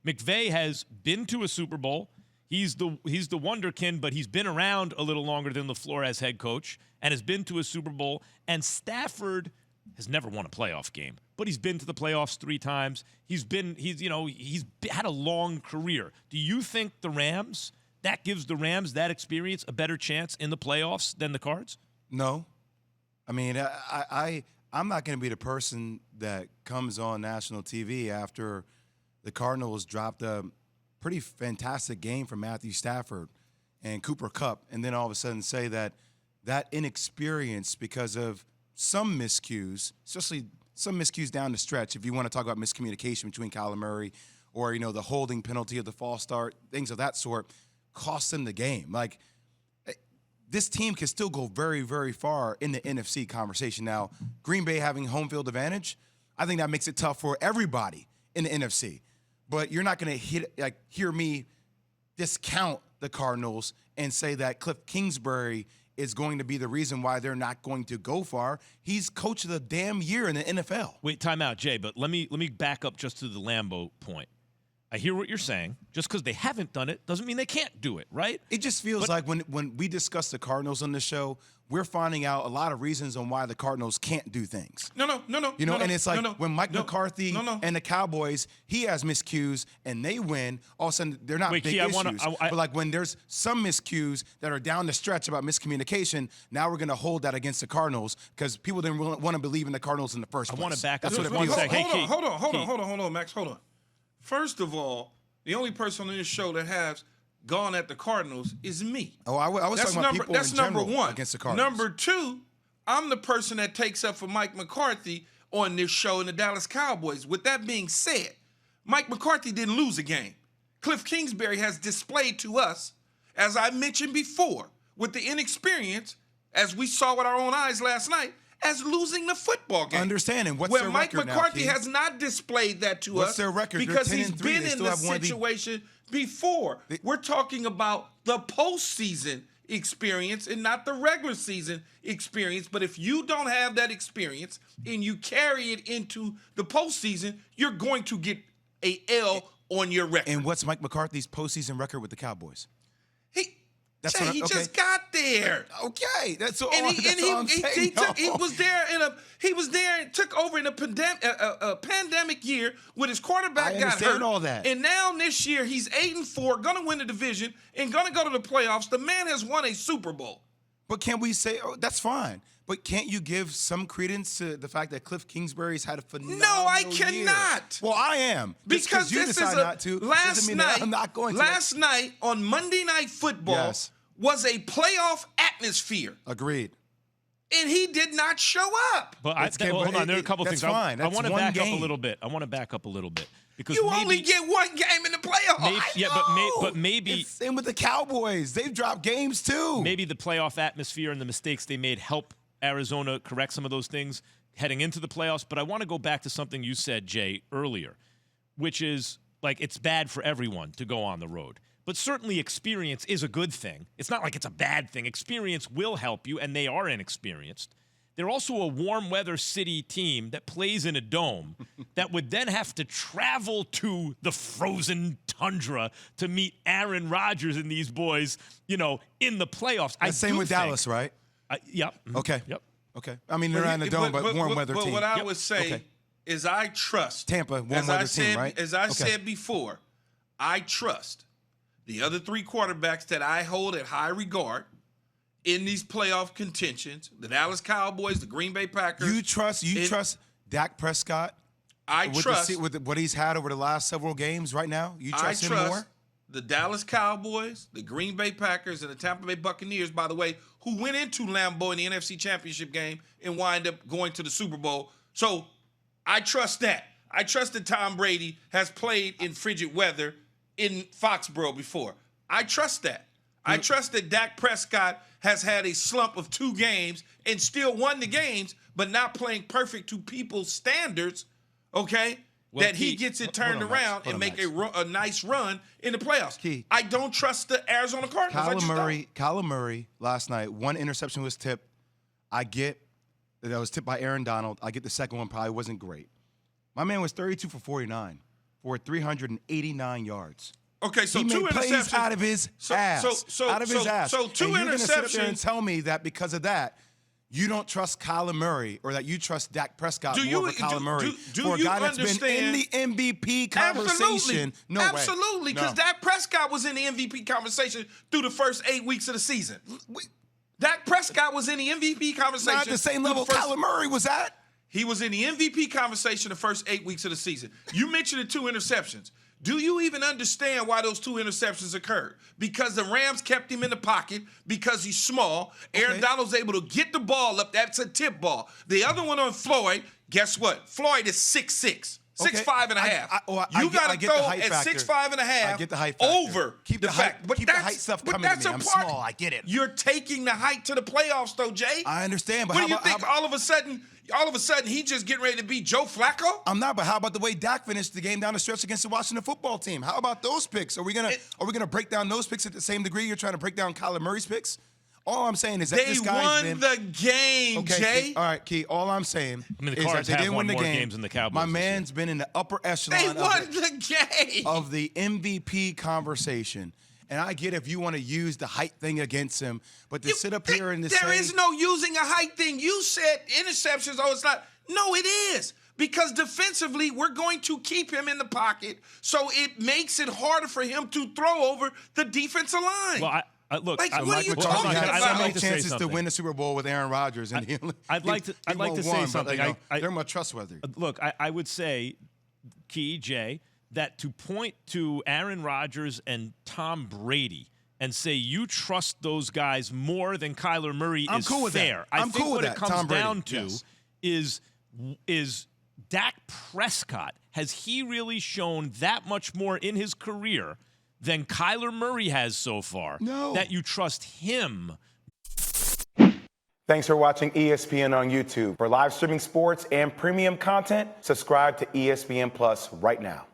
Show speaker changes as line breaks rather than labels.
McVay has been to a Super Bowl. He's the wonderkin, but he's been around a little longer than LaFleur as head coach and has been to a Super Bowl. And Stafford has never won a playoff game, but he's been to the playoffs 3 times. He's had a long career. Do you think that gives the Rams that experience a better chance in the playoffs than the Cards?
No. I mean, I'm not going to be the person that comes on national TV after the Cardinals dropped a pretty fantastic game from Matthew Stafford and Cooper Kupp, and then all of a sudden say that inexperience because of some miscues, especially some miscues down the stretch, if you want to talk about miscommunication between Kyler Murray or, the holding penalty of the false start, things of that sort, cost them the game. Like, this team can still go very, very far in the NFC conversation. Now, Green Bay having home field advantage, I think that makes it tough for everybody in the NFC. But you're not going to hear me discount the Cardinals and say that Cliff Kingsbury is going to be the reason why they're not going to go far. He's coach of the damn year in the NFL.
Wait, time out, Jay, but let me back up just to the Lambeau point. I hear what you're saying. Just because they haven't done it doesn't mean they can't do it, right?
It just feels like when we discuss the Cardinals on the show, we're finding out a lot of reasons on why the Cardinals can't do things.
No.
And it's like when Mike McCarthy and the Cowboys, he has miscues and they win, all of a sudden they're not big issues. But like when there's some miscues that are down the stretch about miscommunication, now we're going to hold that against the Cardinals because people didn't want to believe in the Cardinals in the first place.
I want to back up.
That's what it feels. Hold on, Max, hold on. First of all, the only person on this show that has gone at the Cardinals is me.
Oh, I was talking about people in general
number 1
against the Cardinals.
Number 2, I'm the person that takes up for Mike McCarthy on this show in the Dallas Cowboys. With that being said, Mike McCarthy didn't lose a game. Cliff Kingsbury has displayed to us, as I mentioned before, with the inexperience, as we saw with our own eyes last night, as losing the football game.
Understanding what's
where
their
Mike
record
McCarthy
now,
has not displayed that to us.
What's their record?
Because
They're 10
he's
and 3.
been
They
in
still
the
have one of the-
situation before. We're talking about the postseason experience and not the regular season experience. But if you don't have that experience and you carry it into the postseason, you're going to get a L on your record.
And what's Mike McCarthy's postseason record with the Cowboys?
He just got there.
Okay, that's all.
He was there and took over in a pandemic year with his quarterback got hurt.
I understand all that.
And now this year he's 8-4, gonna win the division and gonna go to the playoffs. The man has won a Super Bowl.
But can we say that's fine? But can't you give some credence to the fact that Cliff Kingsbury's had a phenomenal year?
No, I cannot.
Well, I am.
Because
you decide not to.
Last night,
I'm not going to.
Last night on Monday Night Football was a playoff atmosphere.
Agreed.
And he did not show up.
But hold on, there are a couple things.
Fine.
I want to back up a little bit. Because
you only get one game in the playoffs.
But maybe
same with the Cowboys. They've dropped games too.
Maybe the playoff atmosphere and the mistakes they made help Arizona correct some of those things heading into the playoffs. But I want to go back to something you said, Jay, earlier, which is like it's bad for everyone to go on the road. But certainly experience is a good thing. It's not like it's a bad thing. Experience will help you, and they are inexperienced. They're also a warm weather city team that plays in a dome that would then have to travel to the frozen tundra to meet Aaron Rodgers and these boys, in the playoffs.
Same with Dallas, right?
Yep.
Okay.
Yep.
Okay. I mean, they're not in the dome, but warm weather team.
But what I would say is I trust
Tampa, warm weather team, right?
As I said before, I trust the other 3 quarterbacks that I hold at high regard in these playoff contentions, the Dallas Cowboys, the Green Bay Packers.
You trust Dak Prescott? With what he's had over the last several games right now? You trust him more?
The Dallas Cowboys, the Green Bay Packers, and the Tampa Bay Buccaneers, by the way, who went into Lambeau in the NFC Championship game and wind up going to the Super Bowl. So I trust that. I trust that Tom Brady has played in frigid weather in Foxborough before. I trust that. I trust that Dak Prescott has had a slump of 2 games and still won the games, but not playing perfect to people's standards, okay? Well, that he gets it turned around and make a nice run in the playoffs. I don't trust the Arizona Cardinals.
Kyler Murray last night, 1 interception was tipped. I get that was tipped by Aaron Donald. I get the second one probably wasn't great. My man was 32 for 49. for 389 yards.
Okay, so
he
two
made plays
interceptions
out of his ass. Out of his ass.
So two
and you're gonna sit up there and
interceptions.
tell me that because of that, you don't trust Kyler Murray or that you trust Dak Prescott more over Kyler Murray for a guy that's been in the MVP conversation. No way.
Absolutely, because Dak Prescott was in the MVP conversation through the first 8 weeks of the season. Dak Prescott was in the MVP conversation.
Not at the same level Kyler Murray was at.
He was in the MVP conversation the first 8 weeks of the season. You mentioned the two interceptions. Do you even understand why those two interceptions occurred? Because the Rams kept him in the pocket because he's small. Aaron Donald's able to get the ball up. That's a tip ball. The other one on Floyd, guess what? Floyd is 6'6". 6'5" and a half. You got to throw at 6'5" and a half.
I get the height factor.
Over
keep the
fact.
height.
But
keep the height stuff coming to me. I'm small. I get it.
You're taking the height to the playoffs, though, Jay.
I understand, but
what do you think? All of a sudden, he just getting ready to be Joe Flacco?
I'm not. But how about the way Dak finished the game down the stretch against the Washington football team? How about those picks? Are we gonna break down those picks at the same degree you're trying to break down Kyler Murray's picks? All I'm saying is that this guy's
won the game, Jay.
All right, Key. All I'm saying
the
is
Cards
that they
have
didn't win
won
the
more
game.
games than the Cowboys.
My man's been in the upper echelon of the MVP conversation. And I get if you want to use the height thing against him, but to sit up here and to say
there is no using a height thing. You said interceptions. Oh, it's not. No, it is. Because defensively, we're going to keep him in the pocket, so it makes it harder for him to throw over the defensive line.
Well, look,
like,
so
what are you talking about?
I'd like chances to win the Super Bowl with Aaron Rodgers, and
I'd like to say something.
They're more trustworthy.
Look, I would say, Key, Jay, that to point to Aaron Rodgers and Tom Brady and say you trust those guys more than Kyler Murray is
cool with
fair.
That.
I think
cool
what
with
it comes
Tom Brady.
down to is Dak Prescott. Has he really shown that much more in his career than Kyler Murray has so far?
No.
That you trust him.
Thanks for watching ESPN on YouTube. For live streaming sports and premium content, subscribe to ESPN Plus right now.